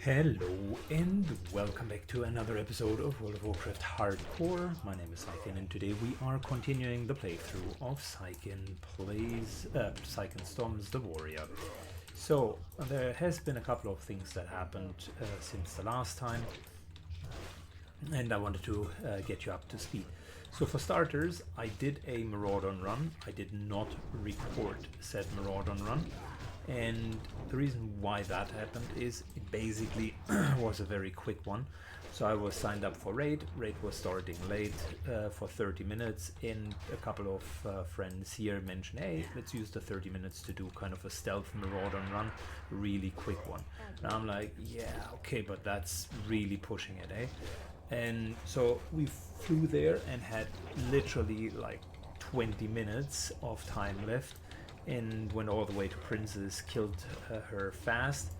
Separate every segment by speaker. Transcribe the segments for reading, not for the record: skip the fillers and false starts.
Speaker 1: Hello and welcome back to another episode of World of Warcraft Hardcore. My name is Syken and today we are continuing the playthrough of Syken Storms the Warrior. So there has been a couple of things that happened since the last time and I wanted to get you up to speed. So for starters, I did a Maraudon run. I did not record said Maraudon run. And the reason why that happened is it basically was a very quick one. So I was signed up for raid. Raid was starting late for 30 minutes, and a couple of friends here mentioned, hey, let's use the 30 minutes to do kind of a stealth Maraudon run, really quick one. And I'm like, yeah, okay, but that's really pushing it, eh? And so we flew there and had literally like 20 minutes of time left. And went all the way to Princess, killed her fast,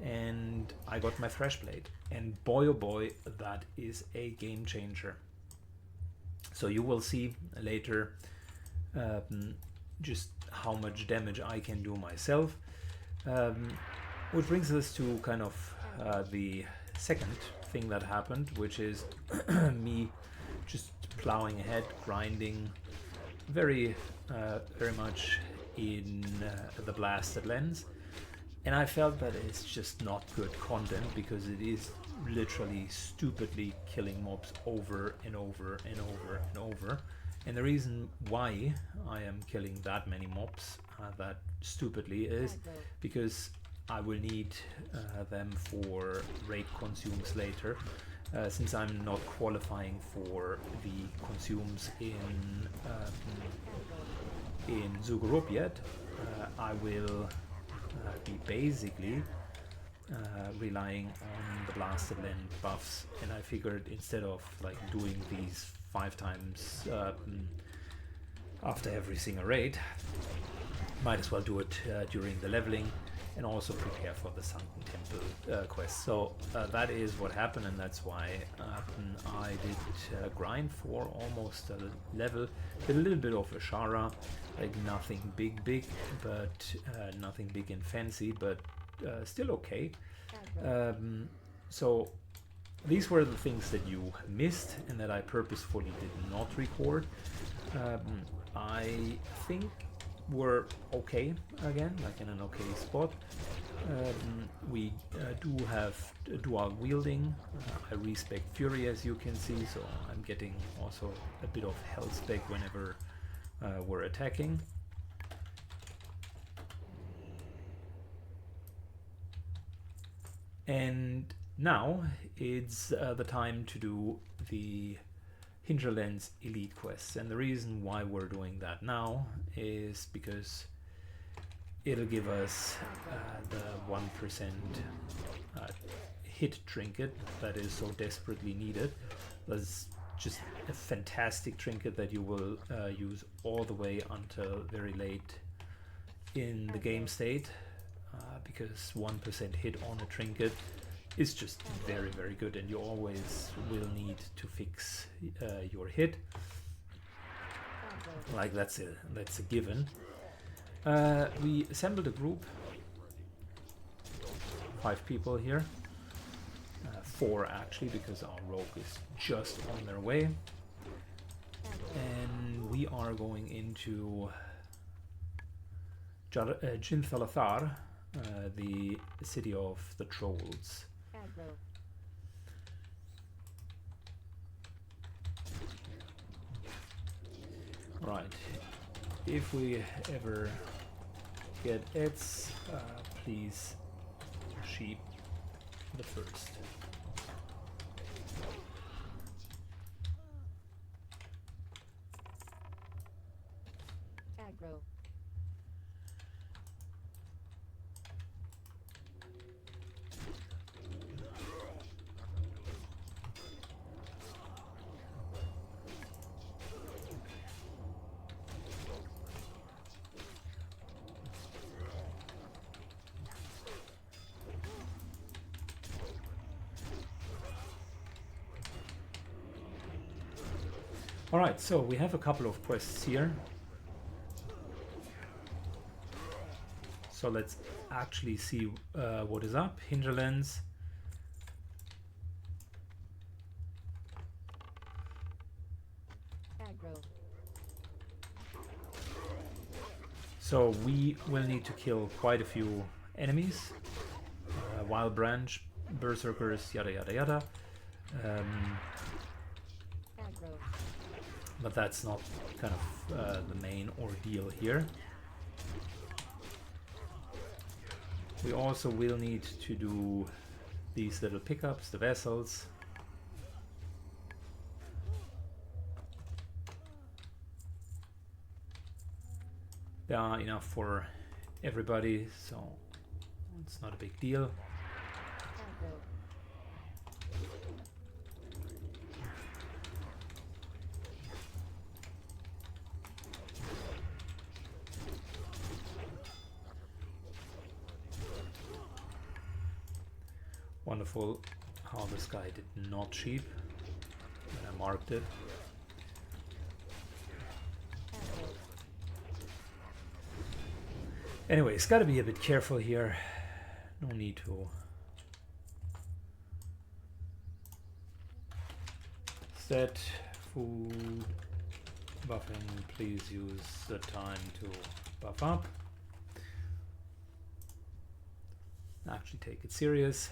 Speaker 1: and I got my Threshblade. And boy oh boy, that is a game changer. So you will see later just how much damage I can do myself. Which brings us to kind of the second thing that happened, which is me just plowing ahead, grinding very much in the blasted lens, and I felt that it's just not good content because it is literally stupidly killing mobs over and over and over and over. And the reason why I am killing that many mobs that stupidly is because I will need them for raid consumes later. Since I'm not qualifying for the consumes in Zugorop yet, I will be basically relying on the blasted land buffs, and I figured instead of like doing these 5 times after every single raid, might as well do it during the leveling and also prepare for the Sunken Temple quest. So that is what happened, and that's why I did grind for almost a level, with a little bit of Ashara, like nothing big, but nothing big and fancy, but still okay. So these were the things that you missed and that I purposefully did not record. I think we're okay again, like in an okay spot. We do have dual wielding. I respec Fury, as you can see, so I'm getting also a bit of health spec whenever we're attacking. And now it's the time to do the Hinterlands Elite quests, and the reason why we're doing that now is because it'll give us the 1% hit trinket that is so desperately needed. That's just a fantastic trinket that you will use all the way until very late in the game state, because 1% hit on a trinket is just very good, and you always will need to fix your hit. Like that's a given. We assembled a group, 5 people here, 4 actually, because our rogue is just on their way, and we are going into Jinthalathar, the city of the trolls. Right, if we ever get Eds, please sheep the first.
Speaker 2: Aggro.
Speaker 1: Alright, so we have a couple of quests here. So let's actually see what is up. Hinterlands, So we will need to kill quite a few enemies. Wild Branch, Berserkers, yada yada yada. But that's not kind of the main ordeal here. We also will need to do these little pickups, the vessels. There are enough for everybody, so it's not a big deal. Wonderful how this guy did not sheep when I marked it. Anyways, gotta be a bit careful here. No need to. Set food buffing. Please use the time to buff up. Actually take it serious.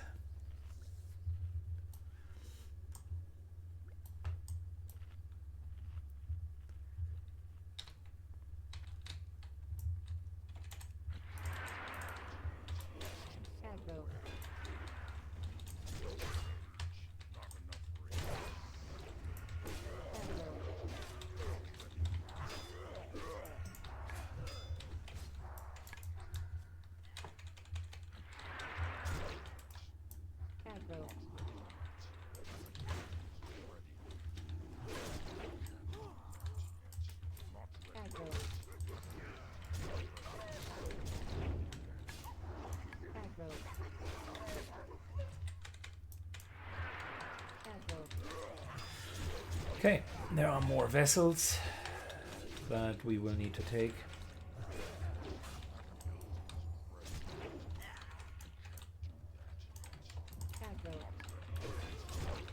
Speaker 1: Okay, there are more vessels that we will need to take.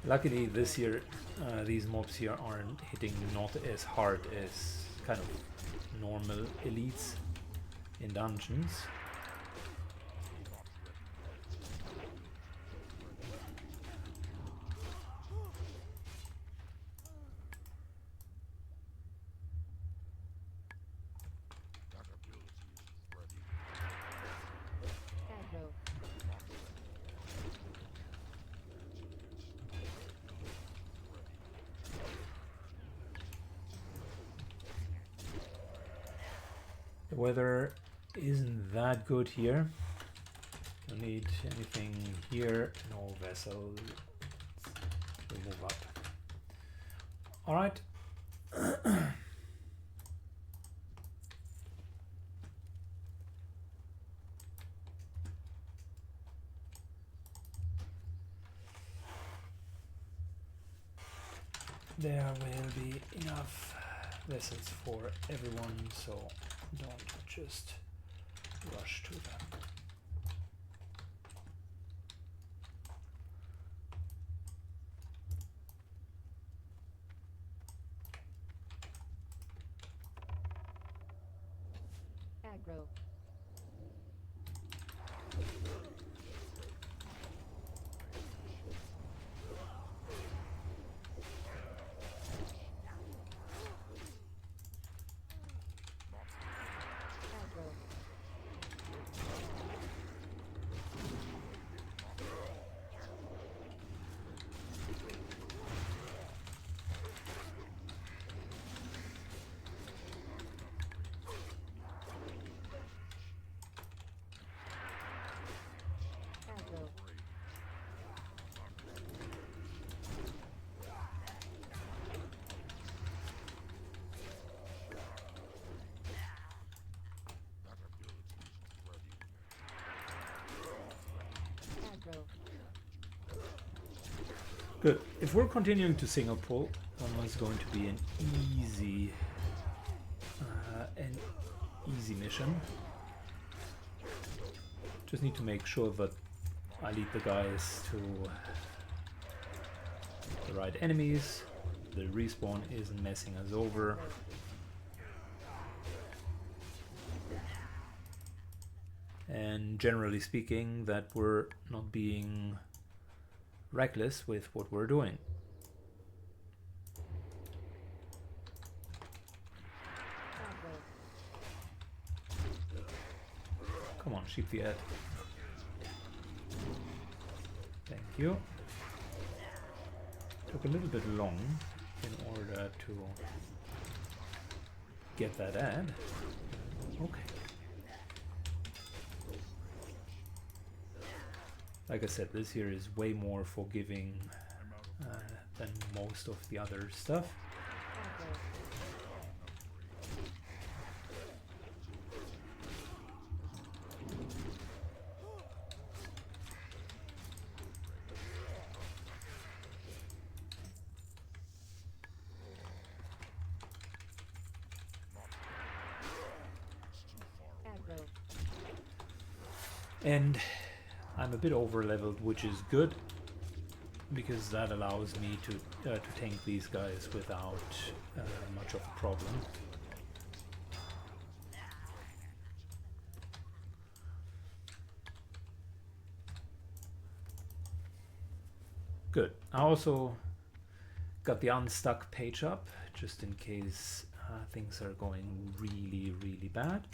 Speaker 1: Luckily this year these mobs here aren't hitting not as hard as kind of normal elites in dungeons. The weather isn't that good here. Don't need anything here. No vessel. We move up. All right. There will be enough vessels for everyone, so don't just rush to them.
Speaker 2: Aggro.
Speaker 1: Good. If we're continuing to single pull, it's going to be an easy mission. Just need to make sure that I lead the guys to the right enemies. the respawn isn't messing us over. And generally speaking, that we're not being reckless with what we're doing. Come on, sheep the head. Thank you. Took a little bit long in order to get that ad. Okay. Like I said, this here is way more forgiving than most of the other stuff. And I'm a bit over leveled, which is good because that allows me to tank these guys without much of a problem. Good. I also got the unstuck page up just in case things are going really, really bad.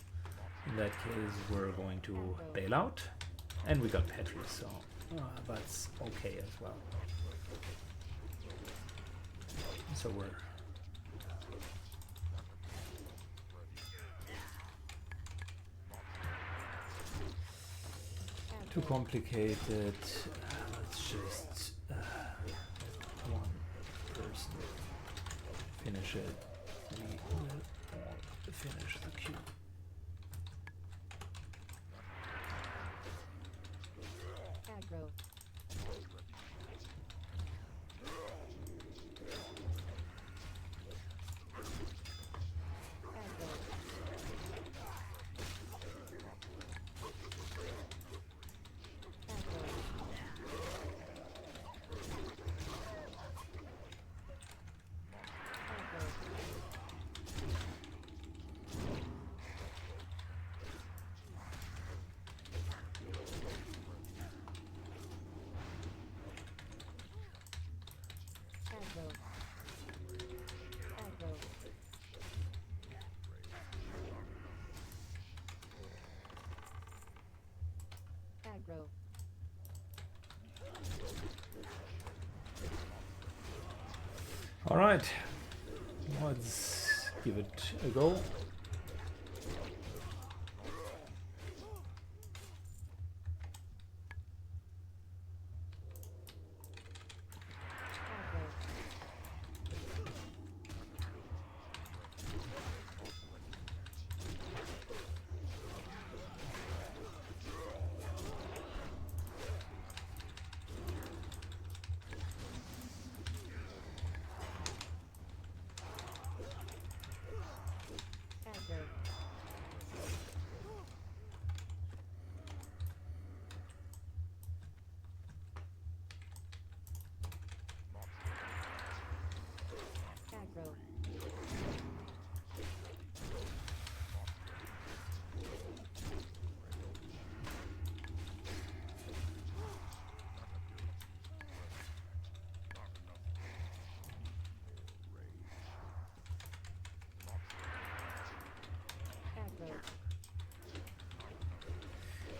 Speaker 1: In that case, we're going to bail out. And we got Petri, so that's okay as well. So we're... too complicated. Let's just one person finish it. We will all finish the queue.
Speaker 2: Aggro. Aggro.
Speaker 1: All right, let's give it a go.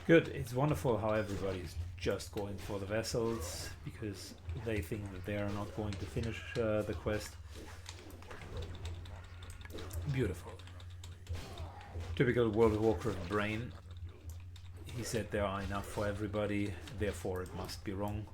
Speaker 1: Good. It's wonderful how everybody's just going for the vessels because they think that they are not going to finish the quest. Beautiful. Typical World of Warcraft brain. He said there are enough for everybody, therefore it must be wrong.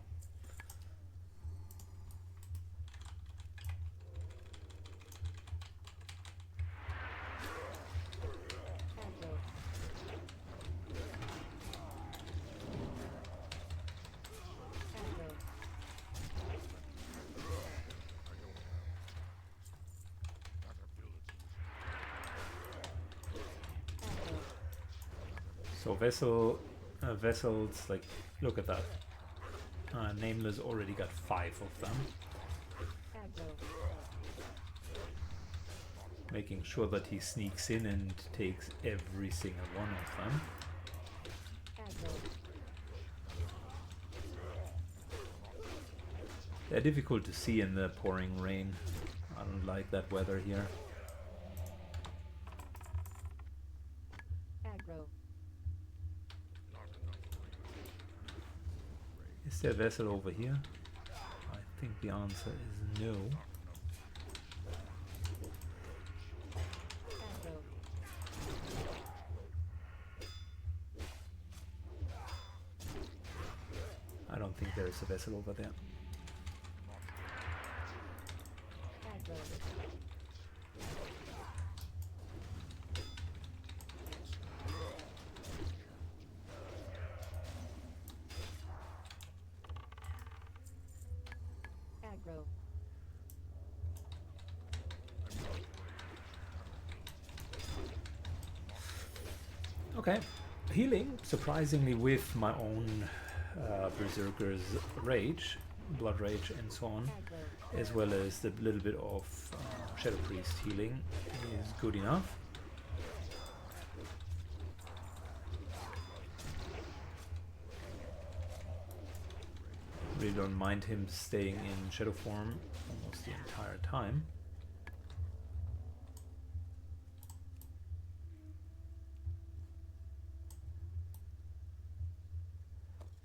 Speaker 1: So vessels, like, look at that. Nameless already got 5 of them. making sure that he sneaks in and takes every single one of them.
Speaker 2: Aggro.
Speaker 1: They're difficult to see in the pouring rain. I don't like that weather here.
Speaker 2: Aggro.
Speaker 1: Is there a vessel over here? I think the answer is no.
Speaker 2: Aggro.
Speaker 1: I don't think there is a vessel over there.
Speaker 2: Aggro. Aggro.
Speaker 1: Okay, healing, surprisingly, with my own Berserker's Rage, Blood Rage and so on,
Speaker 2: Aggro.
Speaker 1: as well as the little bit of Shadow Priest healing is good enough. Really don't mind him staying in shadow form almost the entire time.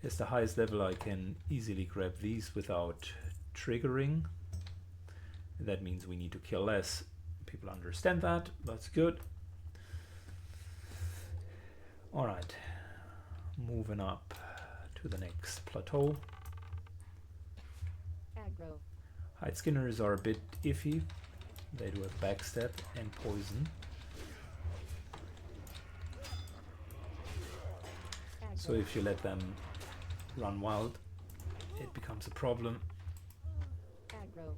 Speaker 1: It's the highest level I can easily grab these without triggering. That means we need to kill less. People understand that. That's good. Alright. Moving up to the next plateau.
Speaker 2: Aggro.
Speaker 1: Hide skinners are a bit iffy. They do have backstab and poison. So if you let them run wild, it becomes a problem.
Speaker 2: Aggro.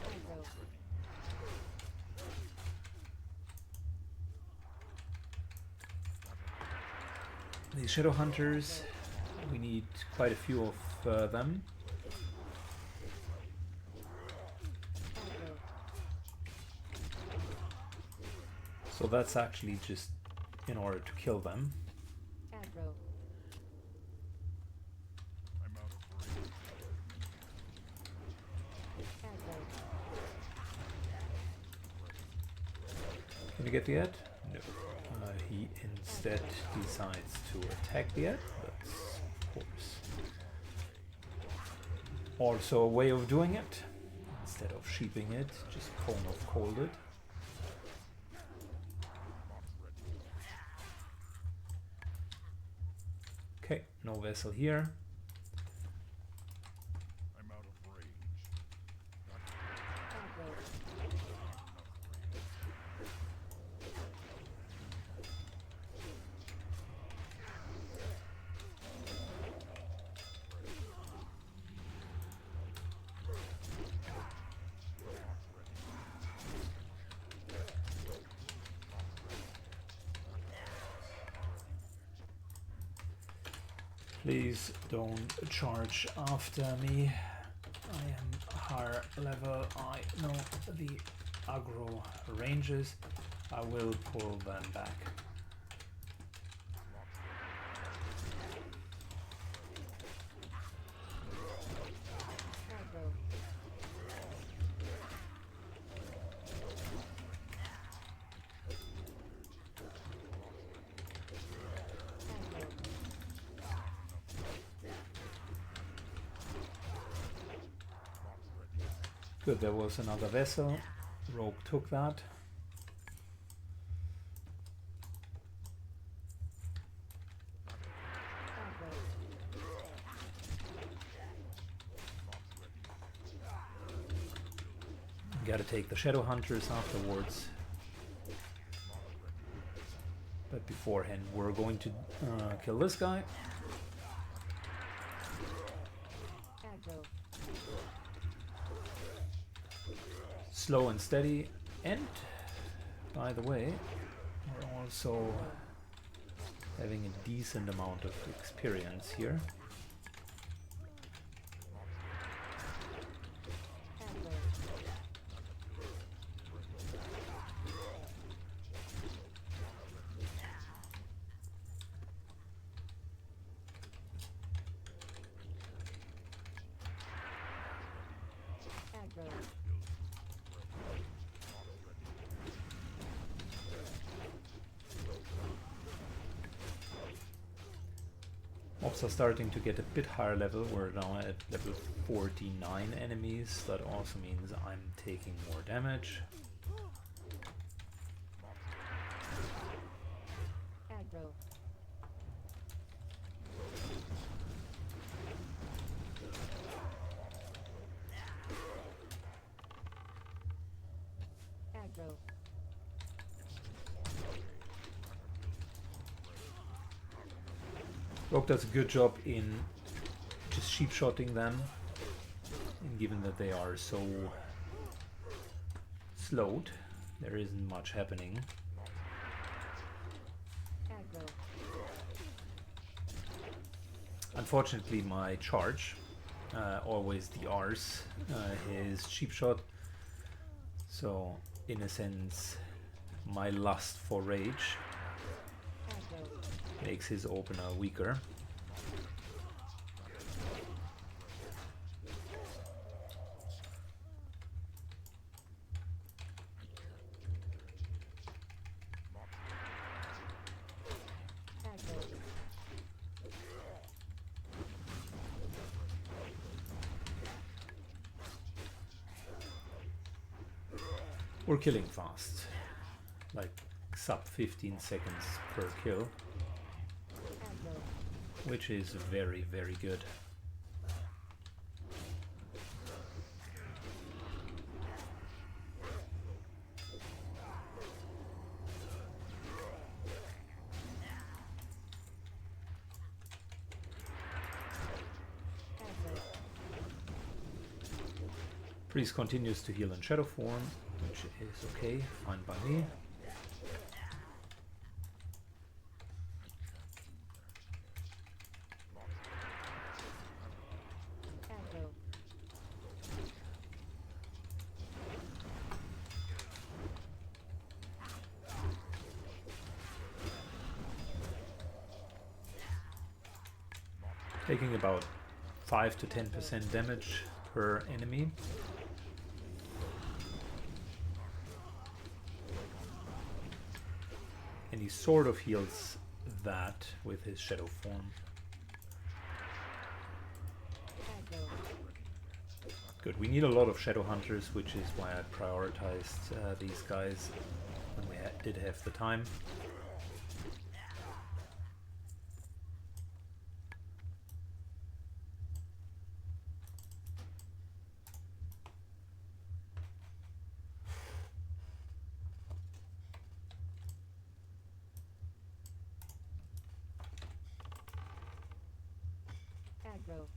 Speaker 2: Aggro.
Speaker 1: These shadow hunters, we need quite a few of them.
Speaker 2: Aggro.
Speaker 1: So that's actually just in order to kill them.
Speaker 2: Aggro. Aggro.
Speaker 1: Can you get the ad? No. He instead decides to attack the ad. That's of course also a way of doing it. Instead of sheeping it, just cone of cold it. Okay, no vessel here.
Speaker 2: Aggro.
Speaker 1: Please don't charge after me. I am higher level. I know the aggro ranges. I will pull them back.
Speaker 2: Aggro. Aggro.
Speaker 1: Good, there was another vessel. Rogue took that.
Speaker 2: Aggro.
Speaker 1: Gotta take the shadow hunters afterwards. But beforehand, we're going to kill this guy.
Speaker 2: Aggro.
Speaker 1: Slow and steady. And, by the way, we're also having a decent amount of experience here.
Speaker 2: aggro,
Speaker 1: Mobs are starting to get a bit higher level. We're now at level 49 enemies. That also means I'm taking more damage.
Speaker 2: aggro, aggro,
Speaker 1: Rogue does a good job in just sheep-shotting them, and given that they are so slowed, there isn't much happening.
Speaker 2: aggro,
Speaker 1: Unfortunately, my charge always DRs his sheep shot, so in a sense my lust for rage
Speaker 2: aggro,
Speaker 1: makes his opener weaker.
Speaker 2: aggro,
Speaker 1: We're killing fast, like sub 15 seconds per kill,
Speaker 2: aggro,
Speaker 1: which is very, very good.
Speaker 2: aggro,
Speaker 1: Priest continues to heal in shadow form, which is okay, fine by me.
Speaker 2: aggro,
Speaker 1: Taking about 5 to 10% damage per enemy. And he sort of heals that with his shadow form.
Speaker 2: aggro,
Speaker 1: Good, we need a lot of shadow hunters, which is why I prioritized these guys when we did have the time.
Speaker 2: aggro,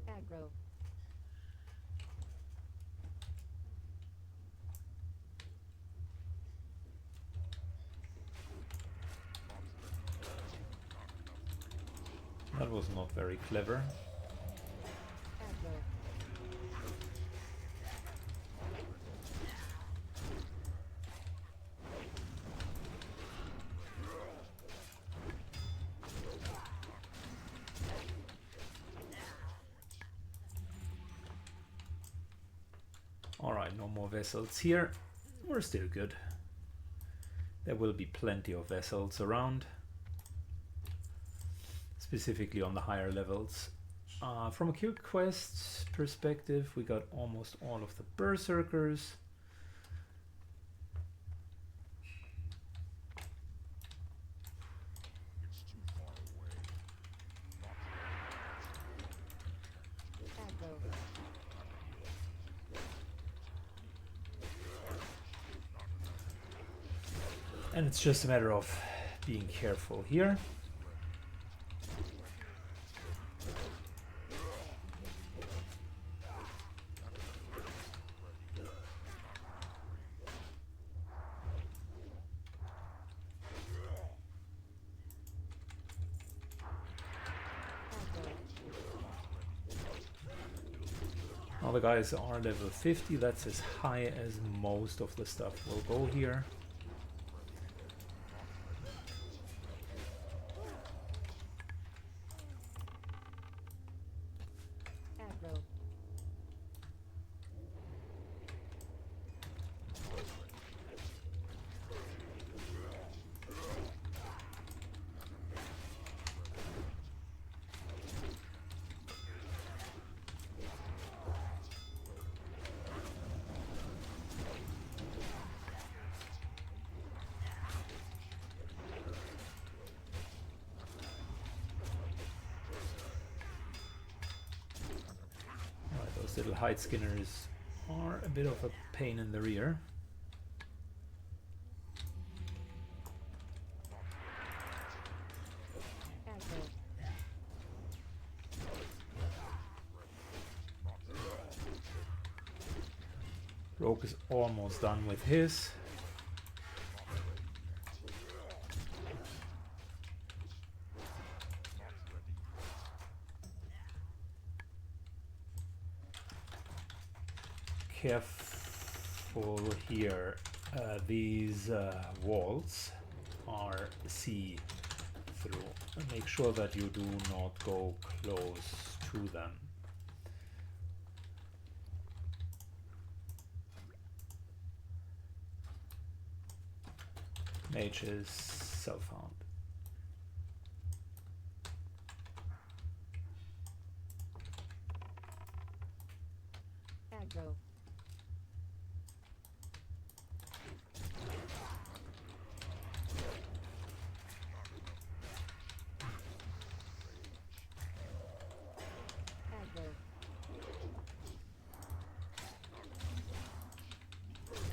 Speaker 2: aggro,
Speaker 1: That was not very clever.
Speaker 2: aggro,
Speaker 1: Alright, no more vessels here. We're still good. There will be plenty of vessels around, specifically on the higher levels. From a kill quest perspective, we got almost all of the berserkers.
Speaker 2: aggro,
Speaker 1: And it's just a matter of being careful here. Now the guys are level 50, that's as high as most of the stuff will go here.
Speaker 2: Aggro.
Speaker 1: Alright, those little hide skinners are a bit of a pain in the rear.
Speaker 2: Aggro.
Speaker 1: Rogue is almost done with his. Careful here. These walls are see-through. Make sure that you do not go close to them. Mage is self-found.
Speaker 2: Aggro. Aggro.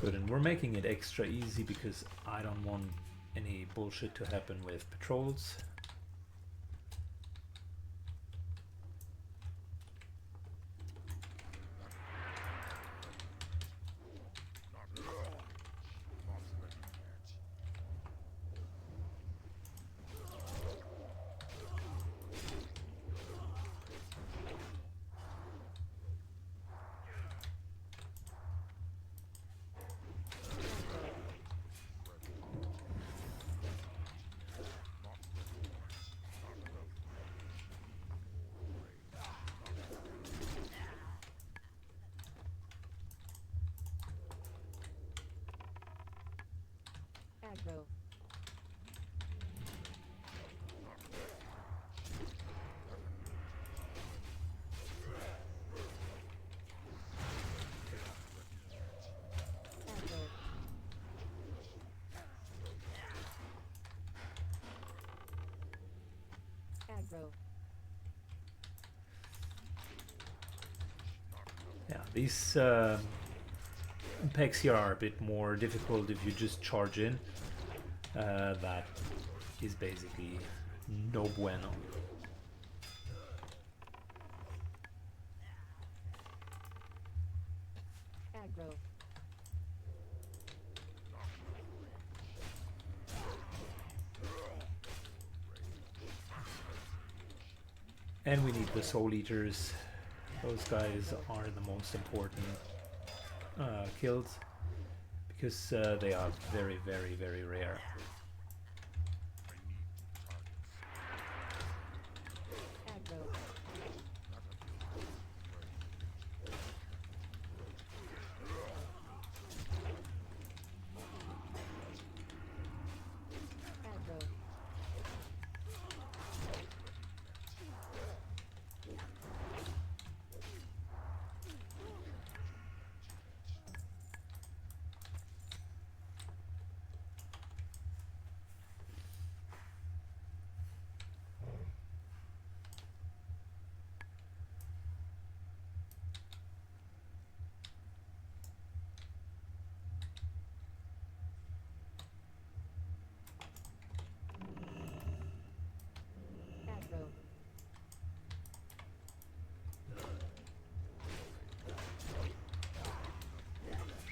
Speaker 1: Good, and we're making it extra easy because I don't want any bullshit to happen with patrols.
Speaker 2: Aggro. Aggro. Aggro.
Speaker 1: Yeah, these packs here are a bit more difficult if you just charge in. That is basically no bueno.
Speaker 2: Aggro.
Speaker 1: And we need the soul eaters. Those guys are the most important kills because they are very, very, very rare.
Speaker 2: Aggro. Aggro. Aggro.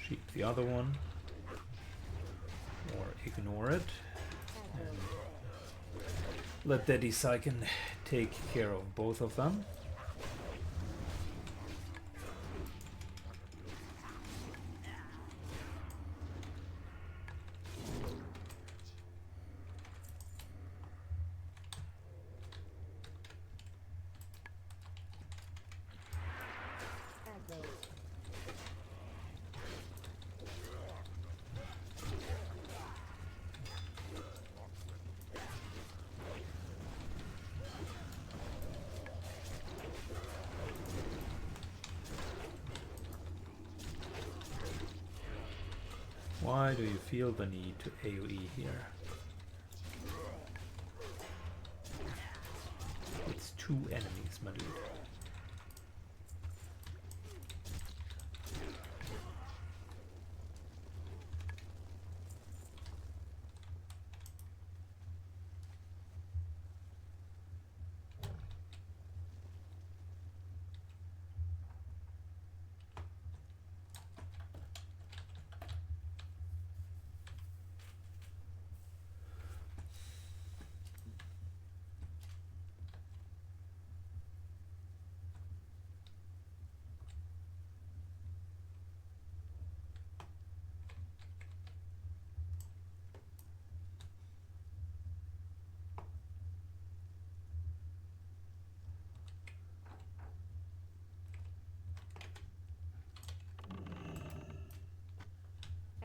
Speaker 1: Shoot the other one, or ignore it.
Speaker 2: Aggro.
Speaker 1: Let Daddy Syken take care of both of them.
Speaker 2: aggro,
Speaker 1: Why do you feel the need to AoE here? It's 2 enemies, my dude.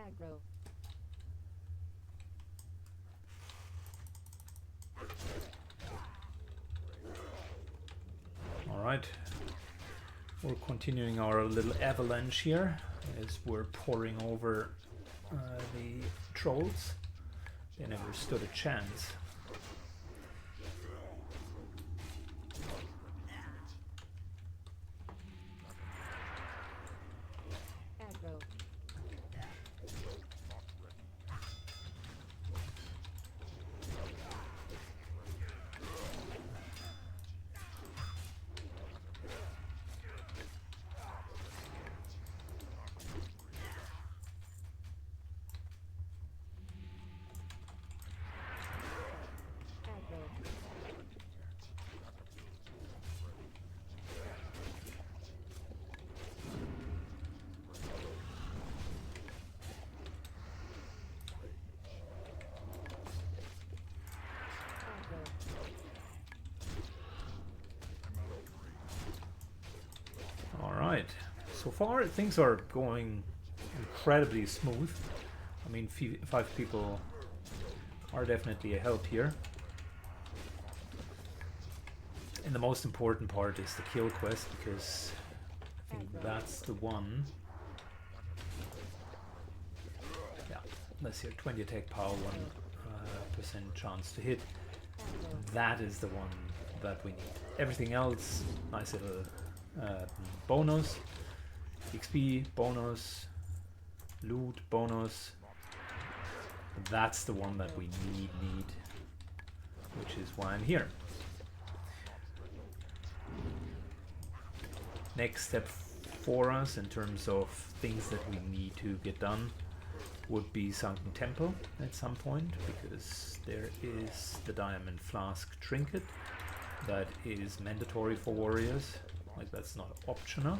Speaker 2: aggro,
Speaker 1: Alright. We're continuing our little avalanche here as we're pouring over the trolls. They never stood a chance.
Speaker 2: aggro, aggro, aggro,
Speaker 1: Alright. So far things are going incredibly smooth. I mean, 5 people are definitely a help here. And the most important part is the kill quest, because I think that's the one. Yeah, let's see, 20 attack power, 1% chance to hit.
Speaker 2: aggro,
Speaker 1: That is the one that we need. Everything else, nice little bonus, XP bonus, loot bonus. That's the one that we need, which is why I'm here. Next step for us in terms of things that we need to get done would be Sunken Temple at some point, because there is the Diamond Flask Trinket that is mandatory for warriors. Like, that's not optional.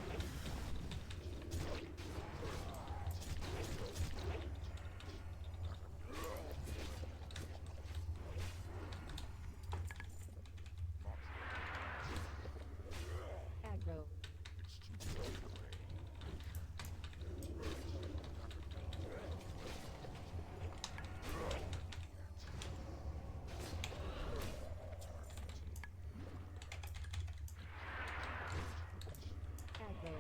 Speaker 2: aggro, aggro,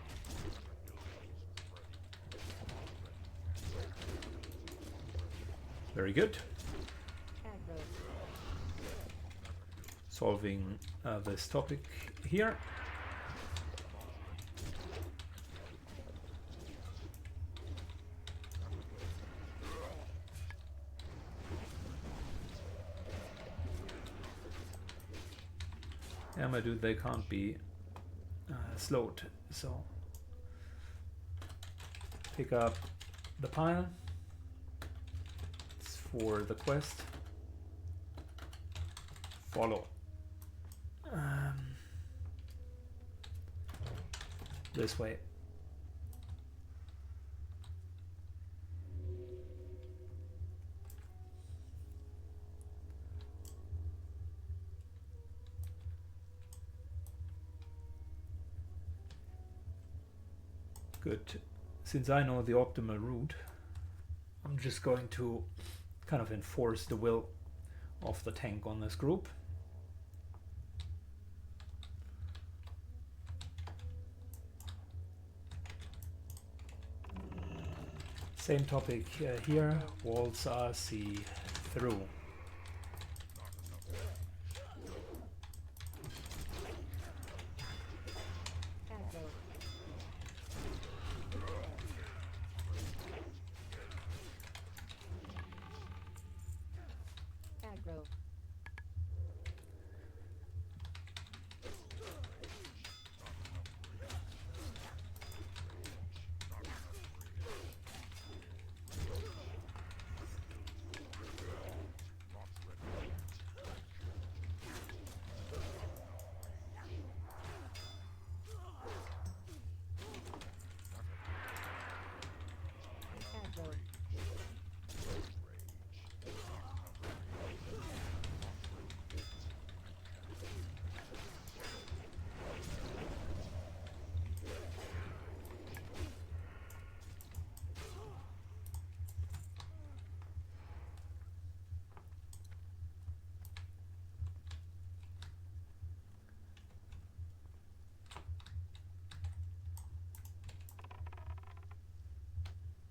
Speaker 1: Very good.
Speaker 2: aggro,
Speaker 1: Solving this topic here. Yeah, my dude, they can't be slowed, so pick up the pile. It's for the quest. Follow. This way. Good. Since I know the optimal route, I'm just going to kind of enforce the will of the tank on this group. Same topic here, walls are see through.
Speaker 2: aggro, aggro,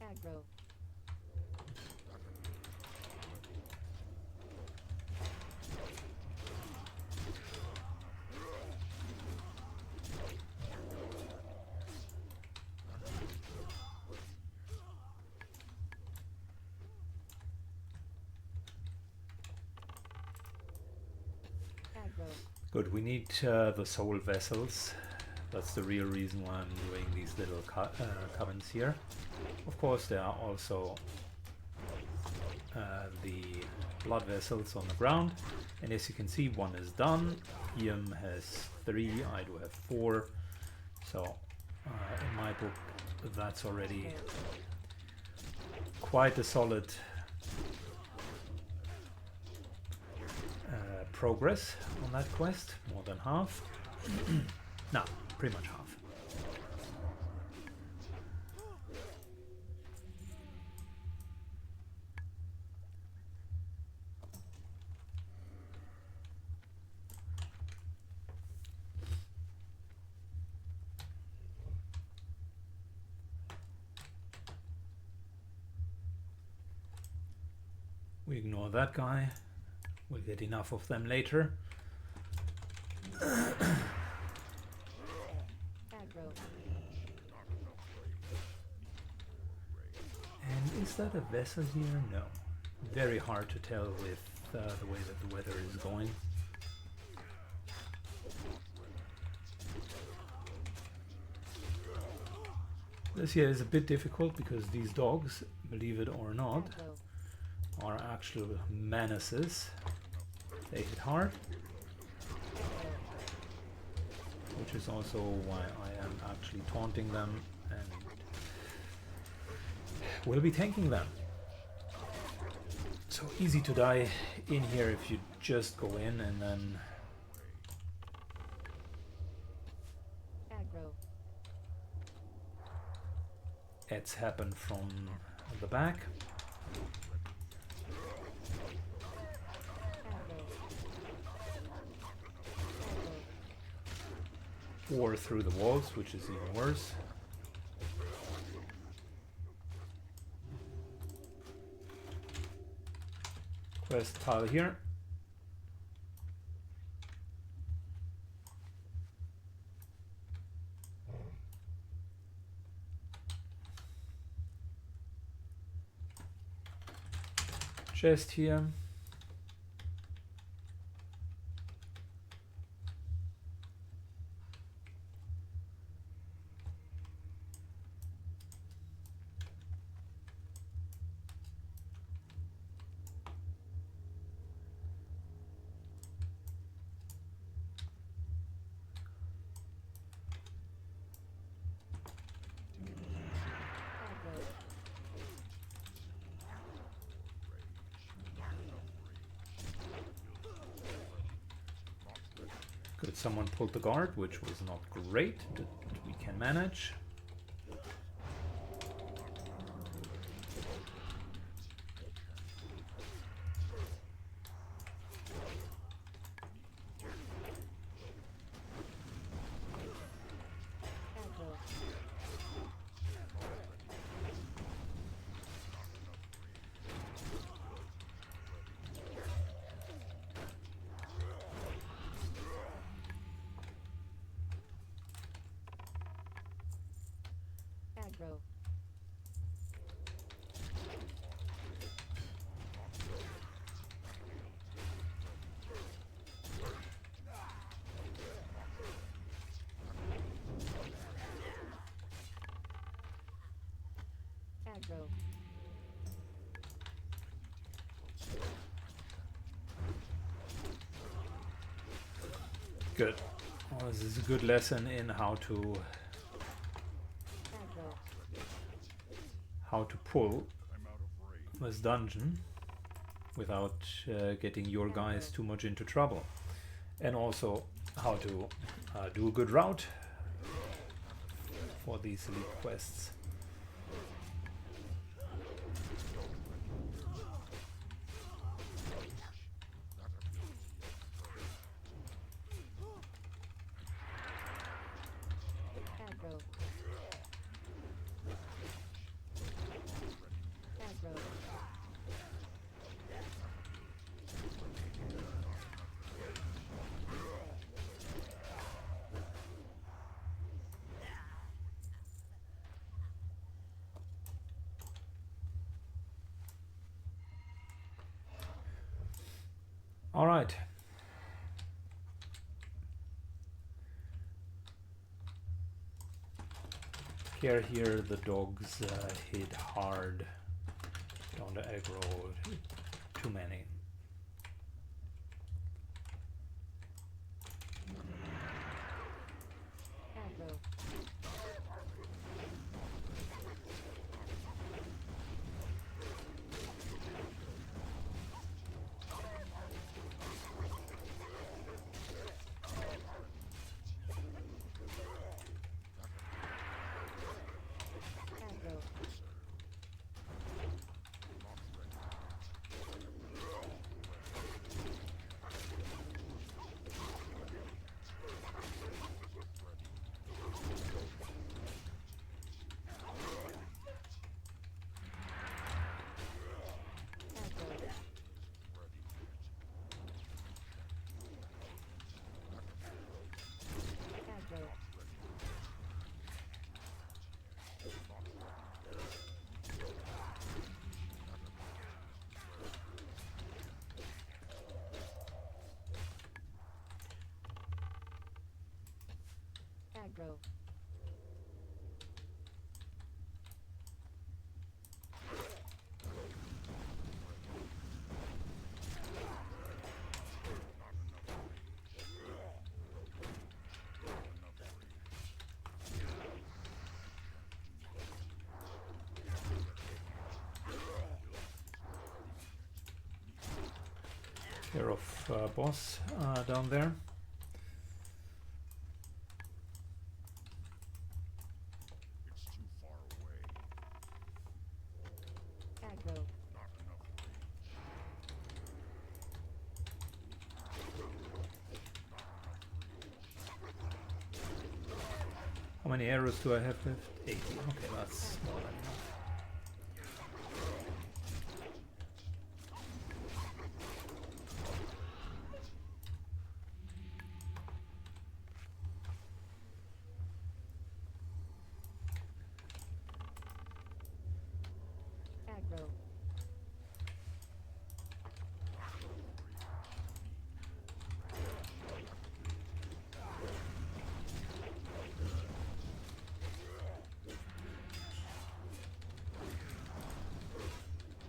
Speaker 2: aggro, aggro, aggro,
Speaker 1: Good, we need the soul vessels. That's the real reason why I'm doing these little covens here. Of course, there are also the blood vessels on the ground. And as you can see, one is done. Ian has 3, I do have 4. So in my book, that's already quite a solid progress on that quest. More than half. No, pretty much half. We ignore that guy. We'll get enough of them later.
Speaker 2: aggro,
Speaker 1: And is that a vessel here? No. Very hard to tell with the way that the weather is going. This here is a bit difficult because these dogs, believe it or not,
Speaker 2: aggro,
Speaker 1: are actual menaces. They hit hard, which is also why I am actually taunting them and will be tanking them. So easy to die in here if you just go in and then
Speaker 2: aggro,
Speaker 1: ads happen from the back. Or through the walls, which is even worse. Quest tile here. Chest here. Good, someone pulled the guard, which was not great, but we can manage.
Speaker 2: Aggro.
Speaker 1: Good. Well, this is a good lesson in how to
Speaker 2: Aggro.
Speaker 1: pull this dungeon without getting your guys too much into trouble, and also how to do a good route for these elite quests.
Speaker 2: Aggro. Aggro.
Speaker 1: All right. Here, the dogs hit hard. Don't aggro too many.
Speaker 2: Aggro. Aggro. Aggro. Aggro. Aggro.
Speaker 1: Care of boss down there.
Speaker 2: Aggro.
Speaker 1: How many arrows do I have left? 80. Okay, that's more than enough.
Speaker 2: Aggro.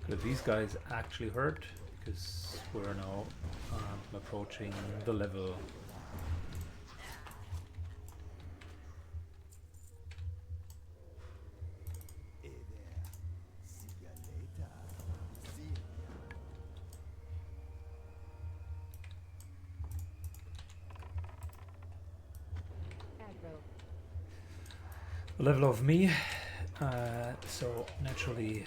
Speaker 1: Could these guys actually hurt? Because we're now approaching the level.
Speaker 2: Aggro.
Speaker 1: Level of me. So naturally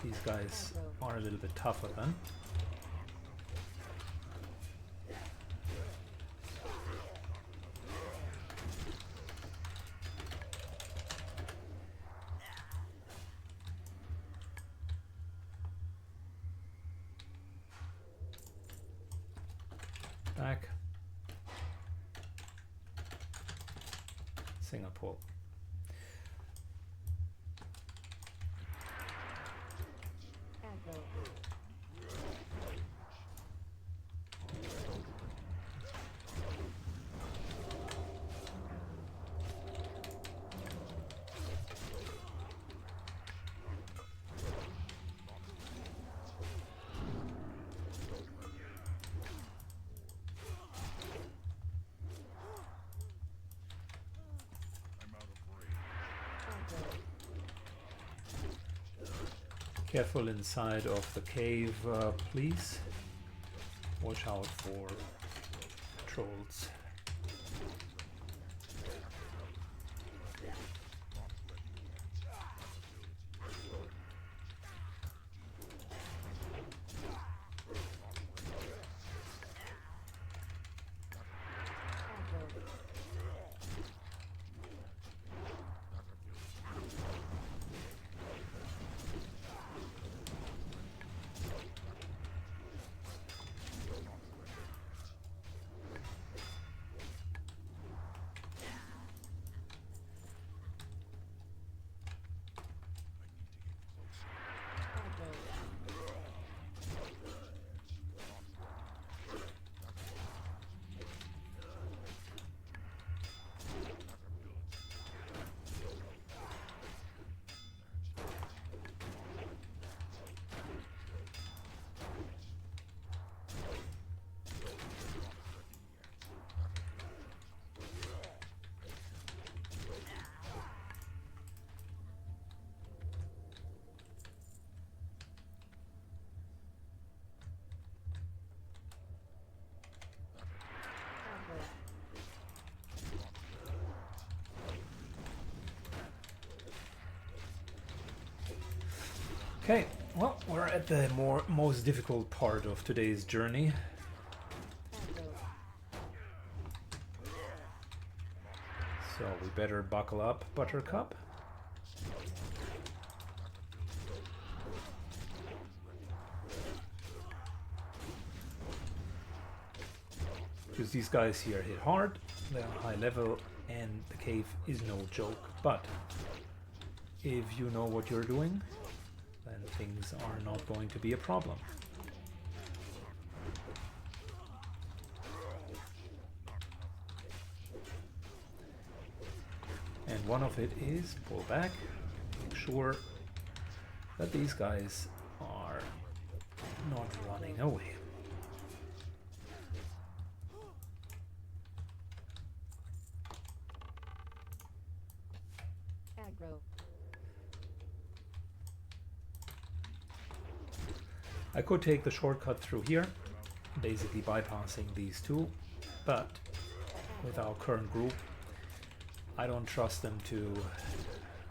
Speaker 1: these guys are a little bit tougher then. Back. Singapore.
Speaker 2: Aggro.
Speaker 1: Careful inside of the cave, please. Watch out for trolls. Okay, well, we're at the most difficult part of today's journey. So we better buckle up, Buttercup. Because these guys here hit hard, they're high level, and the cave is no joke. But if you know what you're doing, then things are not going to be a problem. And one of it is pull back, make sure that these guys are not running away.
Speaker 2: Aggro.
Speaker 1: I could take the shortcut through here, basically bypassing these two, but with our current group, I don't trust them to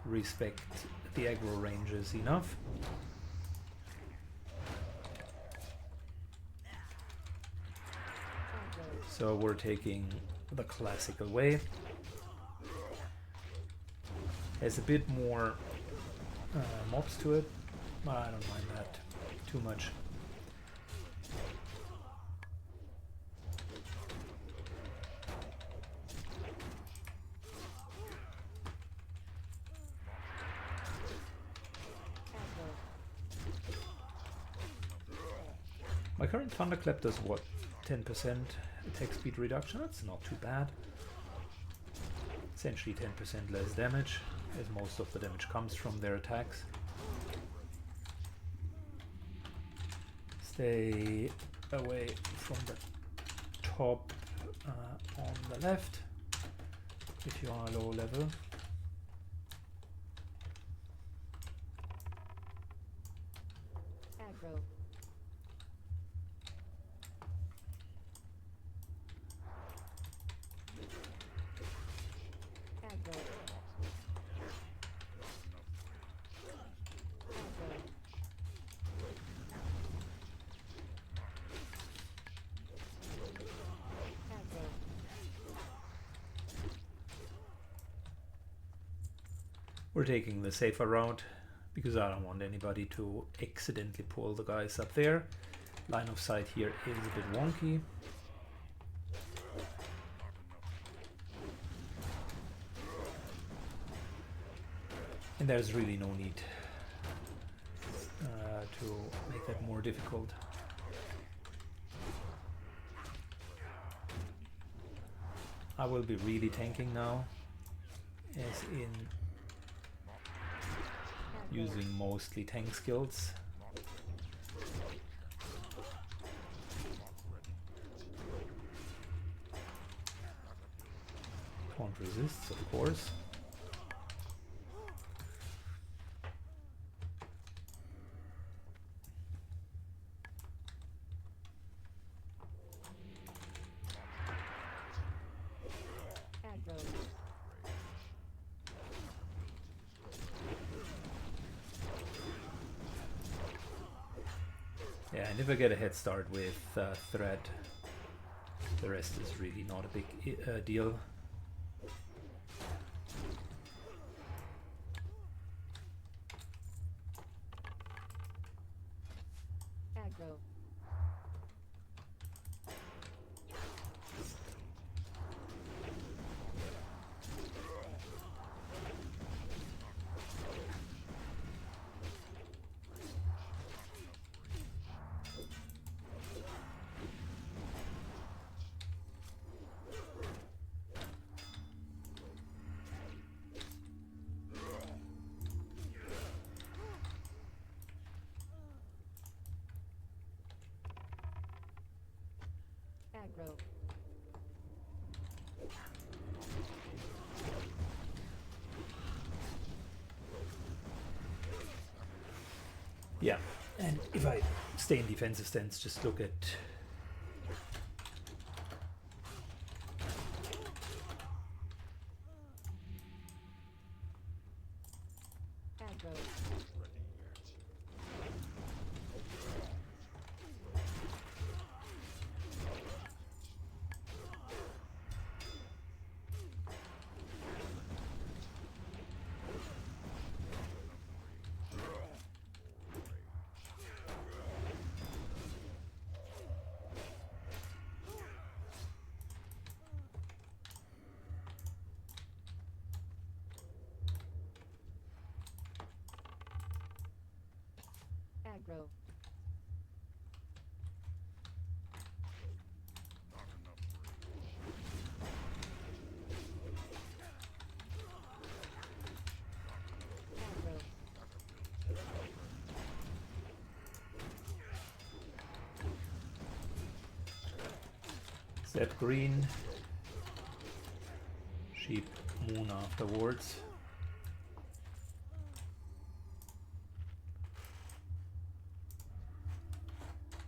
Speaker 1: respect the aggro ranges enough. So we're taking the classical way. Has a bit more mobs to it, but I don't mind that too much. My current Thunderclap does what? 10% attack speed reduction? That's not too bad. Essentially 10% less damage, as most of the damage comes from their attacks. Stay away from the top on the left if you are low level.
Speaker 2: Aggro. Aggro. Aggro. Aggro.
Speaker 1: We're taking the safer route because I don't want anybody to accidentally pull the guys up there. Line of sight here is a bit wonky. And there's really no need to make that more difficult. I will be really tanking now, as in using mostly tank skills. Taunt resists, of course. Yeah, and if I get a head start with thread, the rest is really not a big deal.
Speaker 2: Aggro. Aggro.
Speaker 1: Yeah, and if I stay in defensive stance, just look at
Speaker 2: Aggro. Aggro. Aggro.
Speaker 1: Zed green, sheep moon afterwards.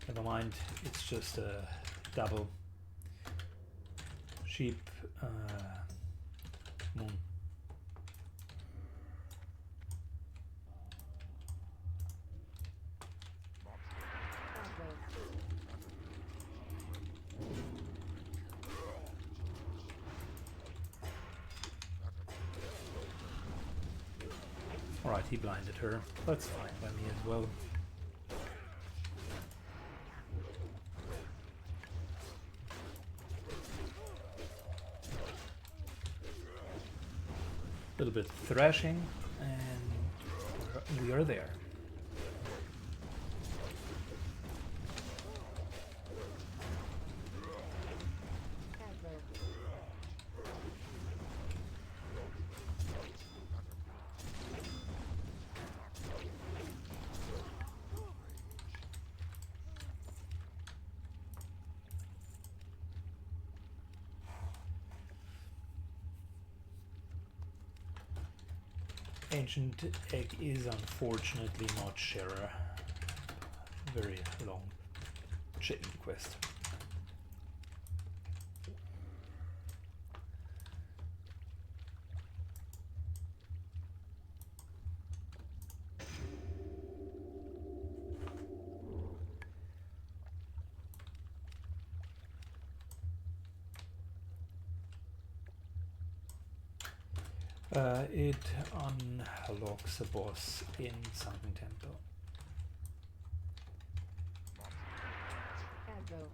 Speaker 1: Never mind, it's just a double sheep moon.
Speaker 2: Aggro.
Speaker 1: Alright, he blinded her. That's fine by me as well. A little bit thrashing, and we are there.
Speaker 2: Aggro.
Speaker 1: Ancient Egg is unfortunately not Shara. Very long chain quest. It unlocks a boss in Sunken Temple.
Speaker 2: Aggro.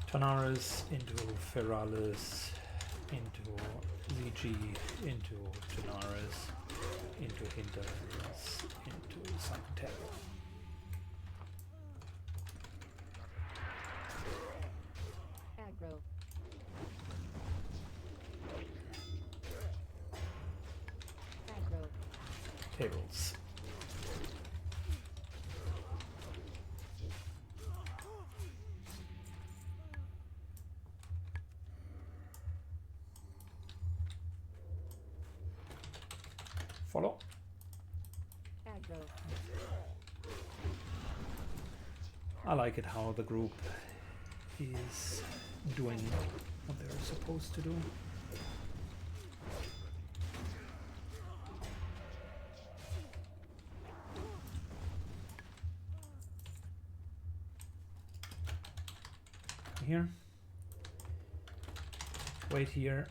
Speaker 1: Tanaris into Feralis, into ZG, into Tanaris, into Hinterlands, into Sunken Temple.
Speaker 2: Aggro. Aggro.
Speaker 1: Tables. Follow.
Speaker 2: Aggro.
Speaker 1: I like it how the group is doing what they're supposed to do. Here. Wait here.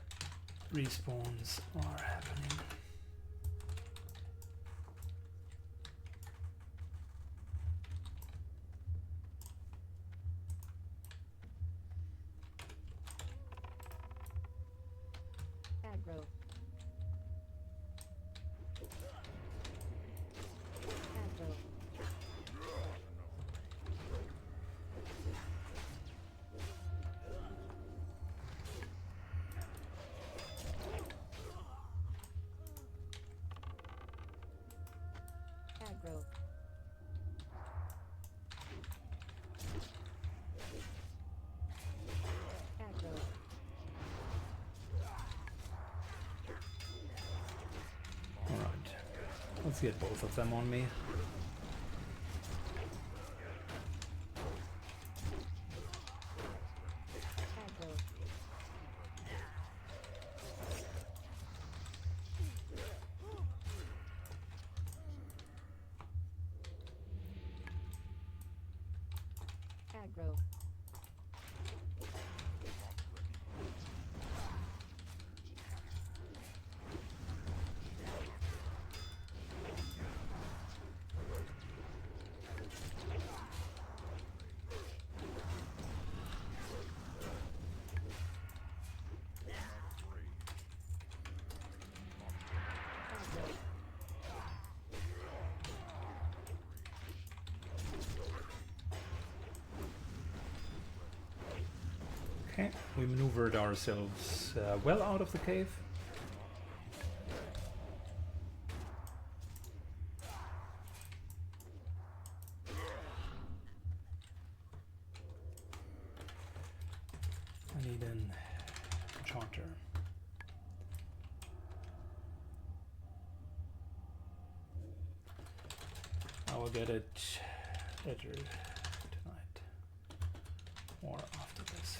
Speaker 1: Respawns are happening.
Speaker 2: Aggro. Aggro. Aggro. Aggro.
Speaker 1: Alright. Let's get both of them on me.
Speaker 2: Aggro. Aggro. Aggro.
Speaker 1: Okay, we maneuvered ourselves well out of the cave. I need an enchanter. I will get it later tonight or after this.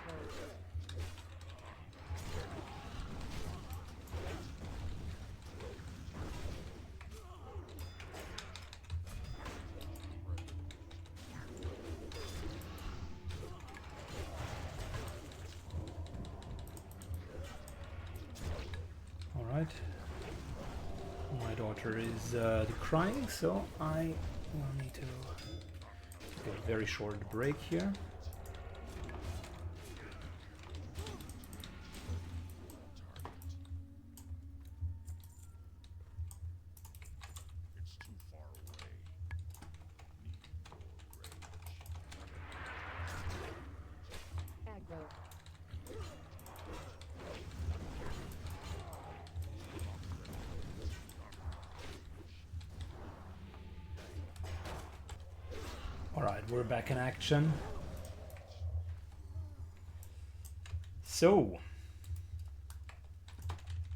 Speaker 2: Aggro.
Speaker 1: All right. My daughter is decrying, so I will need to take a very short break here.
Speaker 2: Aggro.
Speaker 1: All right, we're back in action. So,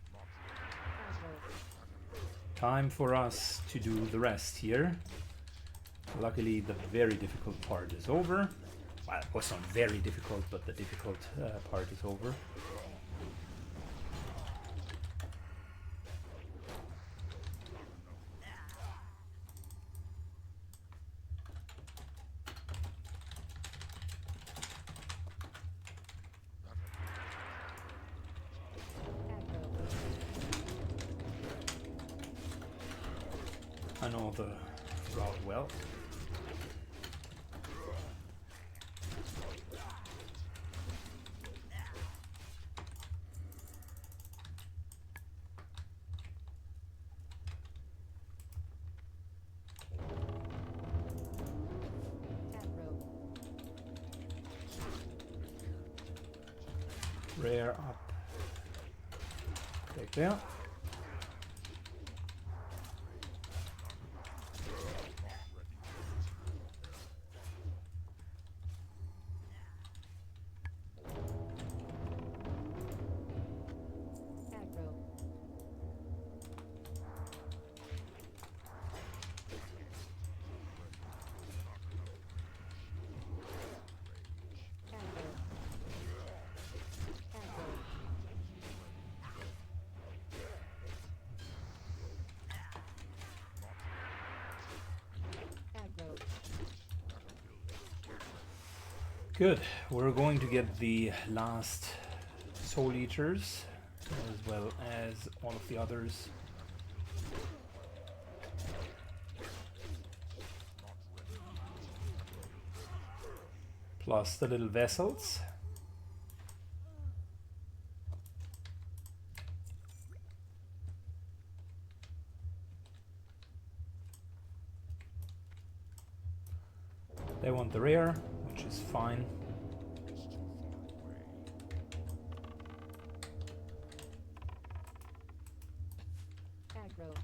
Speaker 2: Aggro.
Speaker 1: time for us to do the rest here. Luckily, the very difficult part is over. Well, it was not very difficult, but the difficult part is over. I know the route well. Rare up. Take there. Good. We're going to get the last Soul Eaters as well as all of the others. Plus the little vessels. They want the rare, which is fine.
Speaker 2: Aggro.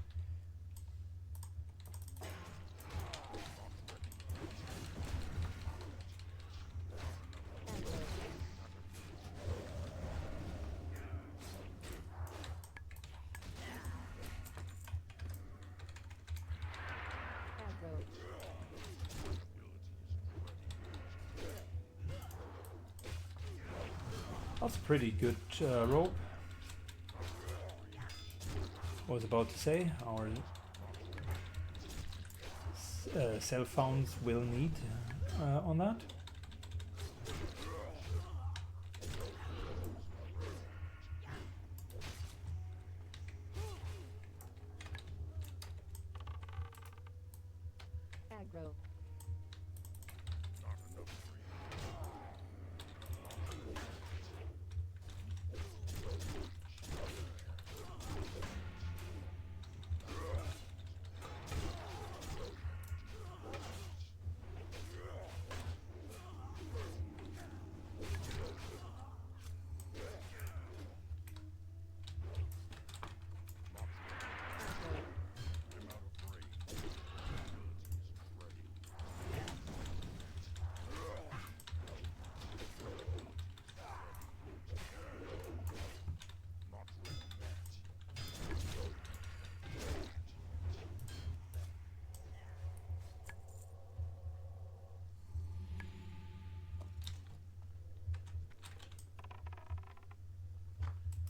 Speaker 2: Aggro.
Speaker 1: That's a pretty good rope. I was about to say, our cell phones will need on that.
Speaker 2: Aggro.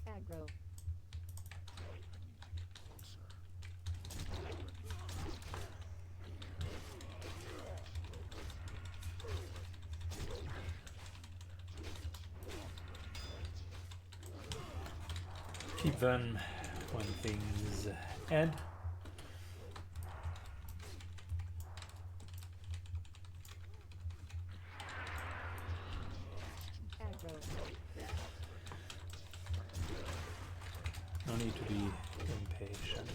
Speaker 2: Aggro.
Speaker 1: Keep them when things end.
Speaker 2: Aggro.
Speaker 1: No need to be impatient.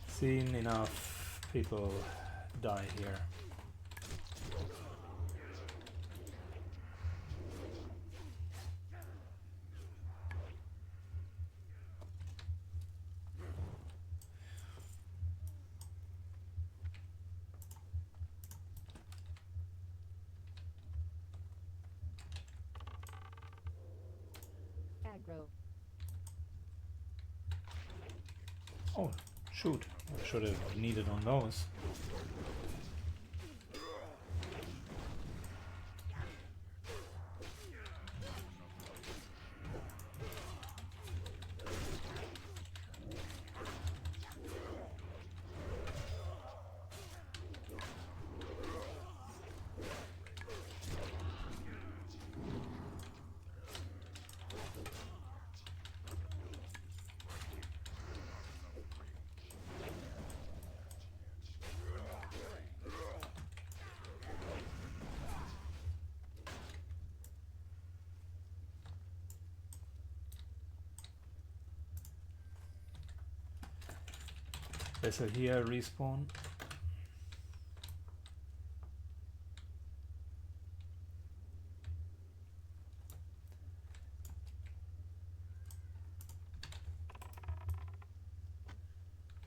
Speaker 1: Seen enough people die here.
Speaker 2: Aggro.
Speaker 1: Oh, shoot. I should have needed on those. Vessel here, respawn.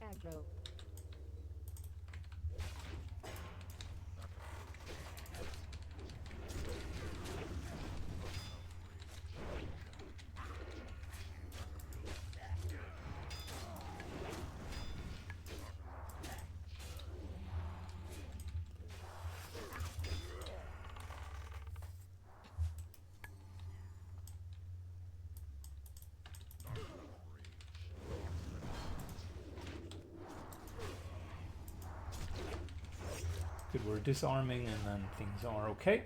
Speaker 2: Aggro.
Speaker 1: Good, we're disarming and then things are okay.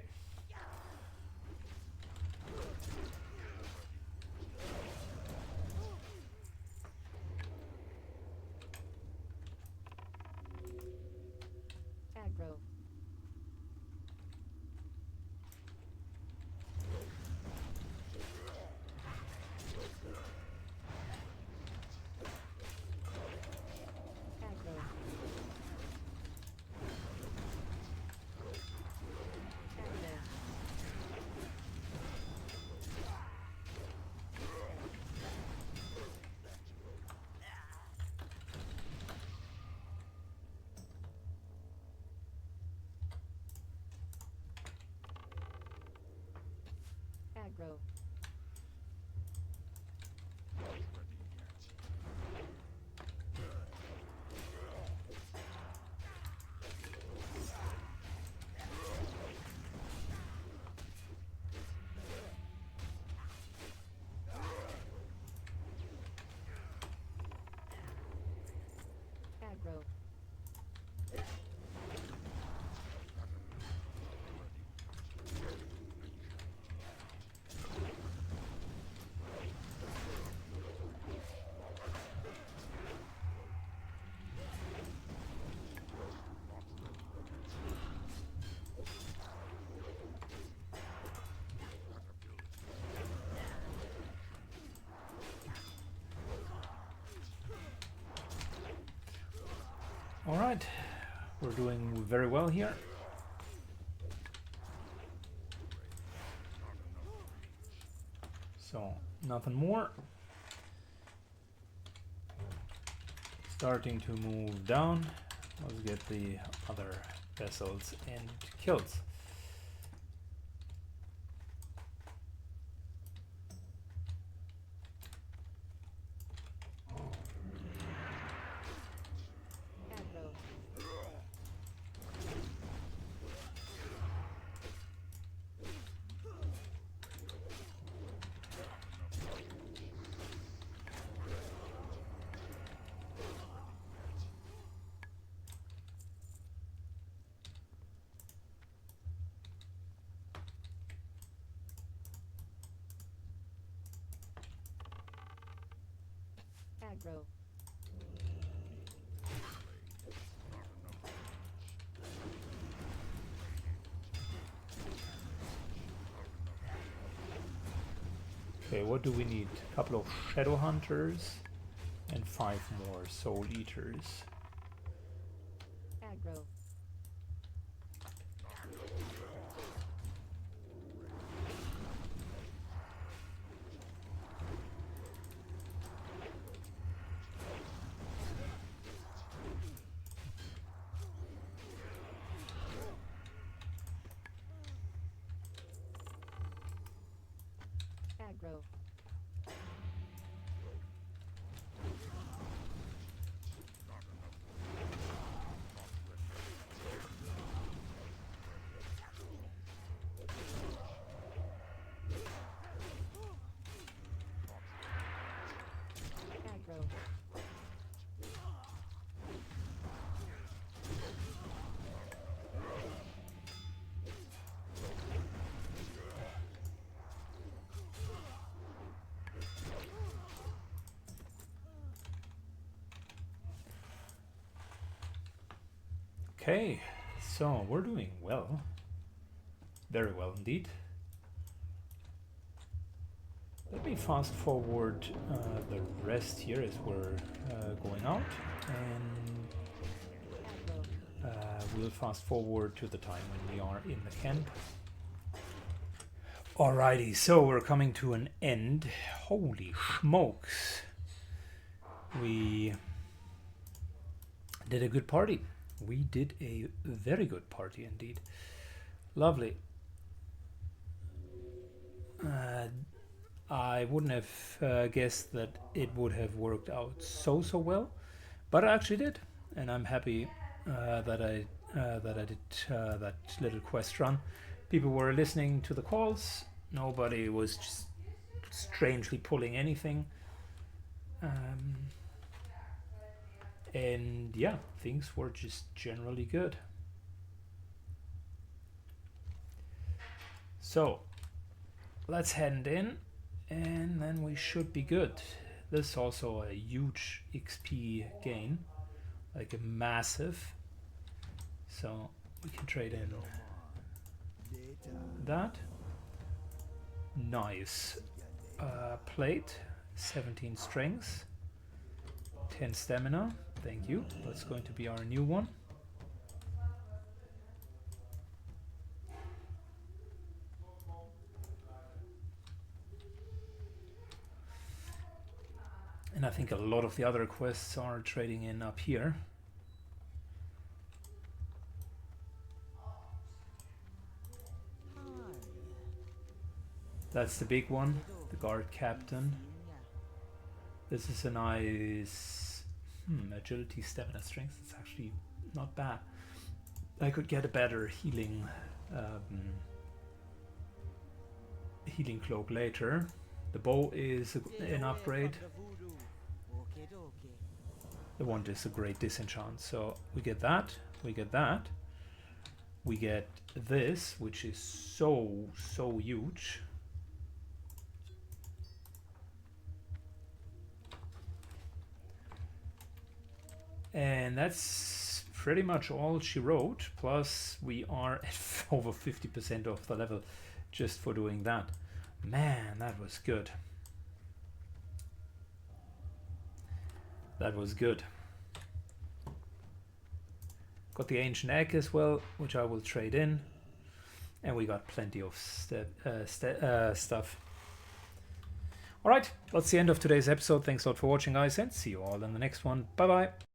Speaker 2: Aggro. Aggro. Aggro. Aggro. Aggro.
Speaker 1: All right, we're doing very well here. So nothing more. Starting to move down. Let's get the other vessels and kills.
Speaker 2: Aggro. Aggro.
Speaker 1: Okay, what do we need? A couple of shadow hunters and 5 more soul eaters.
Speaker 2: Aggro. Aggro. Aggro.
Speaker 1: Okay, so we're doing well. Very well indeed. Let me fast forward the rest here as we're going out, and
Speaker 2: Aggro.
Speaker 1: we'll fast forward to the time when we are in the camp. Alrighty, so we're coming to an end. Holy smokes. We did a good party. We did a very good party indeed. Lovely. I wouldn't have guessed that it would have worked out so well, but I actually did, and I'm happy that I did that little quest run. People were listening to the calls. Nobody was just strangely pulling anything, and yeah, things were just generally good. So let's hand in, and then we should be good. This is also a huge XP gain, like a massive. So we can trade in that. Nice. Plate, 17 strengths, 10 stamina. Thank you. That's going to be our new one. And I think a lot of the other quests are trading in up here. That's the big one, the guard captain. This is a nice agility, stamina, strength. It's actually not bad. I could get a better healing healing cloak later. The bow is an upgrade. The wand is a great disenchant. So we get that. We get that. We get this, which is so huge. And that's pretty much all she wrote. Plus we are at over 50% of the level just for doing that. Man, that was good. That was good. Got the ancient egg as well, which I will trade in. And we got plenty of stuff. Alright, that's the end of today's episode. Thanks a lot for watching, guys, and see you all in the next one. Bye bye.